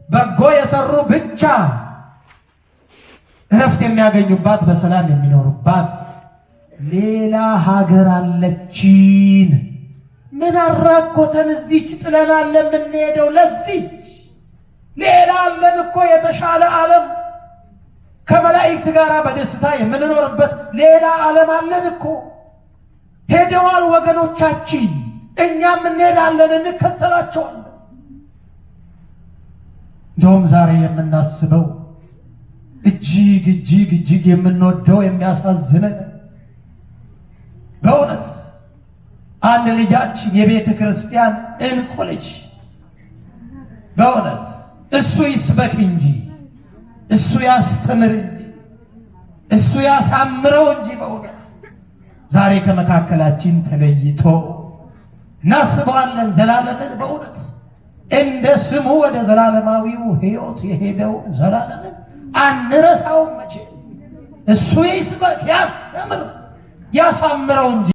በጎ የሰሩ ብቻ እረፍት የሚያገኙባት በሰላም የሚኖሩባት ሌላ ሀገር አለችን። ምን አራቆተን እዚች ጥለናል የምንሄደው? ለዚች ሌላ አለን እኮ የተሻለ ዓለም ከመላእክት ጋር በደስታ የምንኖርበት ሌላ ዓለም አለን እኮ። ሄደዋል ወገኖቻችን፣ እኛም እንሄዳለን፣ እንከተላቸዋለን። እንደውም ዛሬ የምናስበው እጅግ እጅግ እጅግ የምንወደው የሚያሳዝነን በእውነት አንድ ልጃችን የቤተ ክርስቲያን እንቁ ልጅ በእውነት እሱ ይስበክ እንጂ እሱ ያስተምር እንጂ እሱ ያሳምረው እንጂ በእውነት ዛሬ ከመካከላችን ተለይቶ እናስበዋለን። ዘላለምን በእውነት እንደ ስሙ ወደ ዘላለማዊው ሕይወት የሄደው ዘላለምን አንረሳውም። መቼ እሱ ይስበክ ያስተምር ያሳምረው እንጂ